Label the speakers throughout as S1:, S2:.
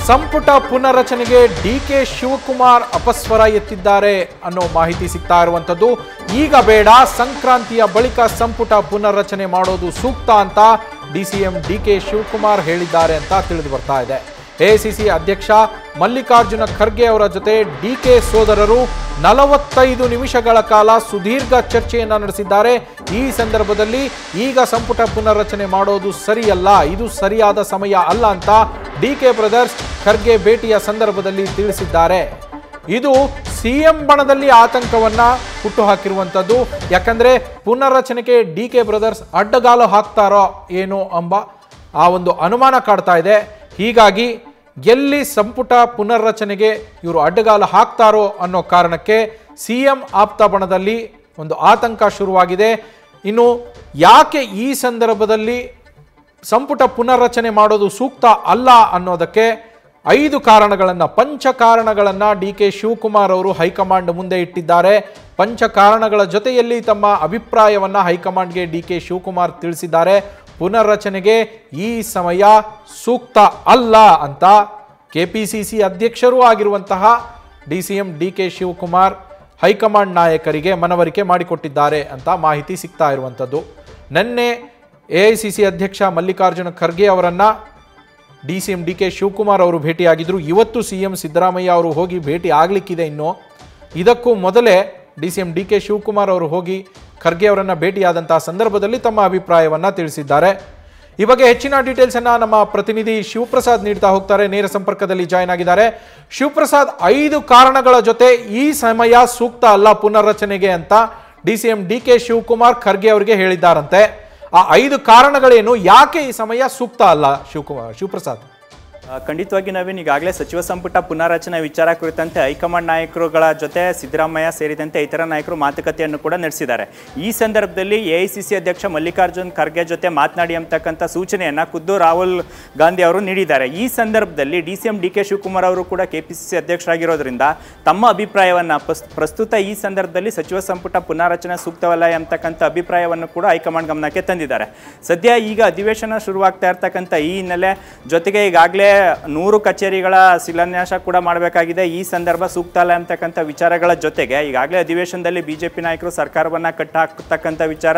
S1: ಸಂಪುಟ ಪುನರ್ರಚನೆಗೆ ಡಿಕೆ ಶಿವಕುಮಾರ್ ಅಪಸ್ವರ ಎತ್ತಿದ್ದಾರೆ ಅನ್ನೋ ಮಾಹಿತಿ ಸಿಗ್ತಾ ಇರುವಂತದ್ದು. ಈಗ ಬೇಡ, ಸಂಕ್ರಾಂತಿಯ ಬಳಿಕ ಸಂಪುಟ ಪುನರ್ರಚನೆ ಮಾಡೋದು ಸೂಕ್ತ ಅಂತ ಡಿಸಿಎಂ ಡಿಕೆ ಶಿವಕುಮಾರ್ ಹೇಳಿದ್ದಾರೆ ಅಂತ ತಿಳಿದು ಬರ್ತಾ ಇದೆ. ಎಐಸಿಸಿ ಅಧ್ಯಕ್ಷ ಮಲ್ಲಿಕಾರ್ಜುನ ಖರ್ಗೆ ಅವರ ಜೊತೆ ಡಿಕೆ ಸೋದರರು 45 ನಿಮಿಷಗಳ ಕಾಲ ಸುದೀರ್ಘ ಚರ್ಚೆಯನ್ನ ನಡೆಸಿದ್ದಾರೆ. ಈ ಸಂದರ್ಭದಲ್ಲಿ ಈಗ ಸಂಪುಟ ಪುನರ್ರಚನೆ ಮಾಡೋದು ಸರಿಯಲ್ಲ, ಇದು ಸರಿಯಾದ ಸಮಯ ಅಲ್ಲ ಅಂತ ಡಿಕೆ ಬ್ರದರ್ಸ್ ಖರ್ಗೆ ಭೇಟಿಯ ಸಂದರ್ಭದಲ್ಲಿ ತಿಳಿಸಿದ್ದಾರೆ. ಇದು ಸಿಎಂ ಬಣದಲ್ಲಿ ಆತಂಕವನ್ನ ಹುಟ್ಟುಹಾಕಿರುವಂಥದ್ದು. ಯಾಕಂದ್ರೆ ಪುನರ್ರಚನೆಗೆ ಡಿಕೆ ಬ್ರದರ್ಸ್ ಅಡ್ಡಗಾಲು ಹಾಕ್ತಾರೋ ಏನೋ ಎಂಬ ಆ ಒಂದು ಅನುಮಾನ ಕಾಡ್ತಾ ಇದೆ. ಹೀಗಾಗಿ ಎಲ್ಲಿ ಸಂಪುಟ ಪುನರ್ರಚನೆಗೆ ಇವರು ಅಡ್ಡಗಾಲು ಹಾಕ್ತಾರೋ ಅನ್ನೋ ಕಾರಣಕ್ಕೆ ಸಿಎಂ ಆಪ್ತ ಬಣದಲ್ಲಿ ಒಂದು ಆತಂಕ ಶುರುವಾಗಿದೆ. ಇನ್ನು ಯಾಕೆ ಈ ಸಂದರ್ಭದಲ್ಲಿ ಸಂಪುಟ ಪುನರ್ರಚನೆ ಮಾಡೋದು ಸೂಕ್ತ ಅಲ್ಲ ಅನ್ನೋದಕ್ಕೆ 5 ಕಾರಣಗಳನ್ನು, ಪಂಚ ಕಾರಣಗಳನ್ನು ಡಿಕೆ ಶಿವಕುಮಾರ್ ಅವರು ಹೈಕಮಾಂಡ್ ಮುಂದೆ ಇಟ್ಟಿದ್ದಾರೆ. ಪಂಚ ಕಾರಣಗಳ ಜೊತೆಯಲ್ಲಿ ತಮ್ಮ ಅಭಿಪ್ರಾಯವನ್ನ ಹೈಕಮಾಂಡ್ಗೆ ಡಿಕೆ ಶಿವಕುಮಾರ್ ತಿಳಿಸಿದ್ದಾರೆ. ಪುನರ್ರಚನೆಗೆ ಈ ಸಮಯ ಸೂಕ್ತ ಅಲ್ಲ ಅಂತ ಕೆಪಿಸಿಸಿ ಅಧ್ಯಕ್ಷರೂ ಆಗಿರುವಂತಹ ಡಿಸಿಎಂ ಡಿಕೆ ಶಿವಕುಮಾರ್ ಹೈಕಮಾಂಡ್ ನಾಯಕರಿಗೆ ಮನವರಿಕೆ ಮಾಡಿಕೊಟ್ಟಿದ್ದಾರೆ ಅಂತ ಮಾಹಿತಿ ಸಿಗ್ತಾ ಇರುವಂಥದ್ದು. ನಿನ್ನೆ ಎಐಸಿಸಿ ಅಧ್ಯಕ್ಷ ಮಲ್ಲಿಕಾರ್ಜುನ ಖರ್ಗೆ ಅವರನ್ನ ಡಿಸಿಎಂ ಡಿಕೆ ಶಿವಕುಮಾರ್ ಅವರು ಭೇಟಿಯಾಗಿದ್ದರು. ಇವತ್ತು ಸಿಎಂ ಸಿದ್ದರಾಮಯ್ಯ ಅವರು ಹೋಗಿ ಭೇಟಿ ಆಗಲಿಕ್ಕಿದೆ. ಇನ್ನು ಇದಕ್ಕೂ ಮೊದಲೇ ಡಿಸಿಎಂ ಡಿಕೆ ಶಿವಕುಮಾರ್ ಅವರು ಹೋಗಿ ಖರ್ಗೆ ಅವರನ್ನ ಭೇಟಿಯಾದಂತಹ ಸಂದರ್ಭದಲ್ಲಿ ತಮ್ಮ ಅಭಿಪ್ರಾಯವನ್ನ ತಿಳಿಸಿದ್ದಾರೆ. ಈ ಬಗ್ಗೆ ಹೆಚ್ಚಿನ ಡೀಟೇಲ್ಸ್ ಅನ್ನ ನಮ್ಮ ಪ್ರತಿನಿಧಿ ಶಿವಪ್ರಸಾದ್ ನೀಡ್ತಾ ಹೋಗ್ತಾರೆ. ನೇರ ಸಂಪರ್ಕದಲ್ಲಿ ಜಾಯ್ನ್ ಆಗಿದ್ದಾರೆ. ಶಿವಪ್ರಸಾದ್, 5 ಕಾರಣಗಳ ಜೊತೆ ಈ ಸಮಯ ಸೂಕ್ತ ಅಲ್ಲ ಪುನರ್ರಚನೆಗೆ ಅಂತ ಡಿಸಿಎಂ ಡಿಕೆ ಶಿವಕುಮಾರ್ ಖರ್ಗೆ ಅವರಿಗೆ ಹೇಳಿದ್ದಾರಂತೆ. ಆ 5 ಕಾರಣಗಳೇನು, ಯಾಕೆ ಈ ಸಮಯ ಸೂಕ್ತ ಅಲ್ಲ ಶಿವಪ್ರಸಾದ್?
S2: ಖಂಡಿತವಾಗಿ ನವೀನ್, ಈಗಾಗಲೇ ಸಚಿವ ಸಂಪುಟ ಪುನಾರಚನೆ ವಿಚಾರ ಕುರಿತಂತೆ ಹೈಕಮಾಂಡ್ ನಾಯಕರುಗಳ ಜೊತೆ ಸಿದ್ದರಾಮಯ್ಯ ಸೇರಿದಂತೆ ಇತರ ನಾಯಕರು ಮಾತುಕತೆಯನ್ನು ಕೂಡ ನಡೆಸಿದ್ದಾರೆ. ಈ ಸಂದರ್ಭದಲ್ಲಿ ಎಐಸಿಸಿ ಅಧ್ಯಕ್ಷ ಮಲ್ಲಿಕಾರ್ಜುನ್ ಖರ್ಗೆ ಜೊತೆ ಮಾತನಾಡಿ ಅಂತಕ್ಕಂಥ ಸೂಚನೆಯನ್ನು ಖುದ್ದು ರಾಹುಲ್ ಗಾಂಧಿ ಅವರು ನೀಡಿದ್ದಾರೆ. ಈ ಸಂದರ್ಭದಲ್ಲಿ ಡಿಸಿಎಂ ಡಿಕೆ ಶಿವಕುಮಾರ್ ಅವರು ಕೂಡ ಕೆಪಿಸಿಸಿ ಅಧ್ಯಕ್ಷರಾಗಿರೋದ್ರಿಂದ ತಮ್ಮ ಅಭಿಪ್ರಾಯವನ್ನು ಪ್ರಸ್ತುತ ಈ ಸಂದರ್ಭದಲ್ಲಿ ಸಚಿವ ಸಂಪುಟ ಪುನಾರಚನೆ ಸೂಕ್ತವಲ್ಲ ಎಂಬತಕ್ಕಂಥ ಅಭಿಪ್ರಾಯವನ್ನು ಕೂಡ ಹೈಕಮಾಂಡ್ ಗಮನಕ್ಕೆ ತಂದಿದ್ದಾರೆ. ಸದ್ಯ ಈಗ ಅಧಿವೇಶನ ಶುರುವಾಗ್ತಾ ಇರ್ತಕ್ಕಂಥ ಈ ಹಿನ್ನೆಲೆ ಜೊತೆಗೆ ಈಗಾಗಲೇ 100 ಕಚೇರಿಗಳ ಶಿಲಾನ್ಯಾಸ ಕೂಡ ಮಾಡಬೇಕಾಗಿದೆ. ಈ ಸಂದರ್ಭ ಸೂಕ್ತ ಅಲ್ಲ ಅಂತಕ್ಕಂಥ ವಿಚಾರಗಳ ಜೊತೆಗೆ ಈಗಾಗಲೇ ಅಧಿವೇಶನದಲ್ಲಿ ಬಿಜೆಪಿ ನಾಯಕರು ಸರ್ಕಾರವನ್ನು ಕಟ್ಟಾಕ್ತಕ್ಕಂಥ ವಿಚಾರ,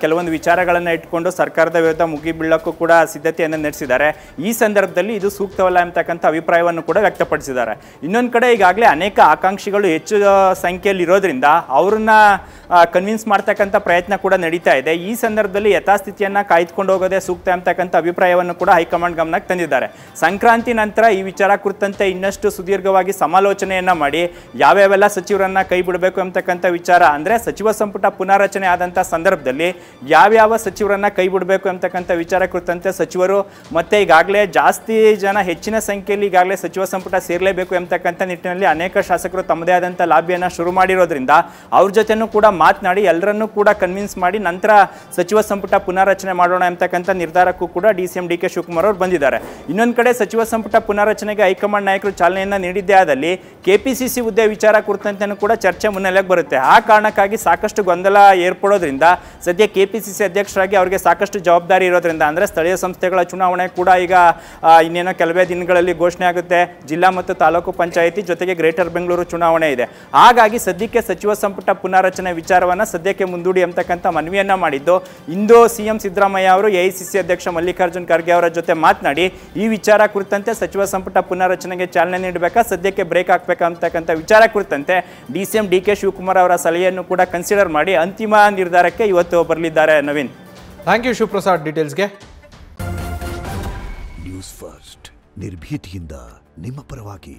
S2: ಕೆಲವೊಂದು ವಿಚಾರಗಳನ್ನು ಇಟ್ಕೊಂಡು ಸರ್ಕಾರದ ವಿರುದ್ಧ ಮುಗಿಬೀಳಕ್ಕೂ ಕೂಡ ಸಿದ್ಧತೆಯನ್ನು ನಡೆಸಿದ್ದಾರೆ. ಈ ಸಂದರ್ಭದಲ್ಲಿ ಇದು ಸೂಕ್ತವಲ್ಲ ಅಂತಕ್ಕಂಥ ಅಭಿಪ್ರಾಯವನ್ನು ಕೂಡ ವ್ಯಕ್ತಪಡಿಸಿದ್ದಾರೆ. ಇನ್ನೊಂದು ಕಡೆ ಈಗಾಗಲೇ ಅನೇಕ ಆಕಾಂಕ್ಷಿಗಳು ಹೆಚ್ಚು ಸಂಖ್ಯೆಯಲ್ಲಿ ಇರೋದ್ರಿಂದ ಅವ್ರನ್ನ ಕನ್ವಿನ್ಸ್ ಮಾಡ್ತಕ್ಕಂಥ ಪ್ರಯತ್ನ ಕೂಡ ನಡೀತಾ ಇದೆ. ಈ ಸಂದರ್ಭದಲ್ಲಿ ಯಥಾಸ್ಥಿತಿಯನ್ನು ಕಾಯ್ದುಕೊಂಡು ಹೋಗೋದೇ ಸೂಕ್ತ ಅಂತಕ್ಕಂಥ ಅಭಿಪ್ರಾಯವನ್ನು ಕೂಡ ಹೈಕಮಾಂಡ್ ಗಮನಕ್ಕೆ ತಂದಿದ್ದಾರೆ. ಸಂಕ್ರಾಂತಿ ನಂತರ ಈ ವಿಚಾರ ಕುರಿತಂತೆ ಇನ್ನಷ್ಟು ಸುದೀರ್ಘವಾಗಿ ಸಮಾಲೋಚನೆಯನ್ನ ಮಾಡಿ ಯಾವ್ಯಾವೆಲ್ಲ ಸಚಿವರನ್ನ ಕೈ ಬಿಡಬೇಕು ಅಂತಕ್ಕಂಥ ವಿಚಾರ, ಅಂದರೆ ಸಚಿವ ಸಂಪುಟ ಪುನಾರಚನೆ ಆದಂಥ ಸಂದರ್ಭದಲ್ಲಿ ಯಾವ್ಯಾವ ಸಚಿವರನ್ನ ಕೈ ಬಿಡಬೇಕು ಅಂತಕ್ಕಂಥ ವಿಚಾರ ಕುರಿತಂತೆ ಸಚಿವರು ಮತ್ತೆ ಈಗಾಗಲೇ ಜಾಸ್ತಿ ಜನ ಹೆಚ್ಚಿನ ಸಂಖ್ಯೆಯಲ್ಲಿ ಈಗಾಗಲೇ ಸಚಿವ ಸಂಪುಟ ಸೇರಲೇಬೇಕು ಎಂಬತಕ್ಕಂಥ ನಿಟ್ಟಿನಲ್ಲಿ ಅನೇಕ ಶಾಸಕರು ತಮ್ಮದೇ ಆದಂಥ ಲಾಬಿಯನ್ನು ಶುರು ಮಾಡಿರೋದ್ರಿಂದ ಅವ್ರ ಜೊತೆನೂ ಕೂಡ ಮಾತನಾಡಿ ಎಲ್ಲರನ್ನೂ ಕೂಡ ಕನ್ವಿನ್ಸ್ ಮಾಡಿ ನಂತರ ಸಚಿವ ಸಂಪುಟ ಪುನಾರಚನೆ ಮಾಡೋಣ ಎಂಬತಕ್ಕಂಥ ನಿರ್ಧಾರಕ್ಕೂ ಕೂಡ ಡಿಸಿಎಂ ಡಿಕೆ ಶಿವಕುಮಾರ್ ಅವರು ಬಂದಿದ್ದಾರೆ. ಇನ್ನೊಂದು ಕಡೆ ಸಚಿವ ಸಂಪುಟ ಪುನಾರಚನೆಗೆ ಹೈಕಮಾಂಡ್ ನಾಯಕರು ಚಾಲನೆಯನ್ನು ನೀಡಿದ್ದೇ ಆದಲ್ಲಿ ಕೆಪಿಸಿಸಿ ಹುದ್ದೆ ವಿಚಾರ ಕುರಿತಂತೆಯೂ ಕೂಡ ಚರ್ಚೆ ಮುನ್ನೆಲೆಗೆ ಬರುತ್ತೆ. ಆ ಕಾರಣಕ್ಕಾಗಿ ಸಾಕಷ್ಟು ಗೊಂದಲ ಏರ್ಪಡೋದ್ರಿಂದ ಸದ್ಯ ಕೆಪಿಸಿಸಿ ಅಧ್ಯಕ್ಷರಾಗಿ ಅವರಿಗೆ ಸಾಕಷ್ಟು ಜವಾಬ್ದಾರಿ ಇರೋದ್ರಿಂದ, ಅಂದರೆ ಸ್ಥಳೀಯ ಸಂಸ್ಥೆಗಳ ಚುನಾವಣೆ ಕೂಡ ಈಗ ಇನ್ನೇನೋ ಕೆಲವೇ ದಿನಗಳಲ್ಲಿ ಘೋಷಣೆ ಆಗುತ್ತೆ. ಜಿಲ್ಲಾ ಮತ್ತು ತಾಲೂಕು ಪಂಚಾಯಿತಿ ಜೊತೆಗೆ ಗ್ರೇಟರ್ ಬೆಂಗಳೂರು ಚುನಾವಣೆ ಇದೆ. ಹಾಗಾಗಿ ಸದ್ಯಕ್ಕೆ ಸಚಿವ ಸಂಪುಟ ಪುನಾರಚನೆ ವಿಚಾರವನ್ನು ಸದ್ಯಕ್ಕೆ ಮುಂದೂಡಿ ಅಂತಕ್ಕಂಥ ಮನವಿಯನ್ನ ಮಾಡಿದ್ದು, ಇಂದು ಸಿಎಂ ಸಿದ್ದರಾಮಯ್ಯ ಅವರು ಎಐಸಿಸಿ ಅಧ್ಯಕ್ಷ ಮಲ್ಲಿಕಾರ್ಜುನ್ ಖರ್ಗೆ ಅವರ ಜೊತೆ ಮಾತನಾಡಿ ಈ ವಿಚಾರ ಕುರಿತಂತೆ ಸಚಿವ ಸಂಪುಟ ಪುನರ್ರಚನೆಗೆ ಚಾಲನೆ ನೀಡಬೇಕಾ, ಸದ್ಯಕ್ಕೆ ಬ್ರೇಕ್ ಹಾಕಬೇಕಾ ಅಂತಕ್ಕಂಥ ವಿಚಾರ ಕುರಿತಂತೆ ಡಿಸಿಎಂ ಡಿಕೆ ಶಿವಕುಮಾರ್ ಅವರ ಸಲಹೆಯನ್ನು ಕೂಡ ಕನ್ಸಿಡರ್ ಮಾಡಿ ಅಂತಿಮ ನಿರ್ಧಾರಕ್ಕೆ ಇವತ್ತು ಬರಲಿದ್ದಾರೆ. ನವೀನ್,
S1: ಥ್ಯಾಂಕ್ ಯು ಶಿವಪ್ರಸಾದ್ ಡೀಟೇಲ್ಸ್ಗೆ.
S3: ನ್ಯೂಸ್ ಫಸ್ಟ್, ನಿರ್ಭೀತಿಯಿಂದ ನಿಮ್ಮ ಪರವಾಗಿ.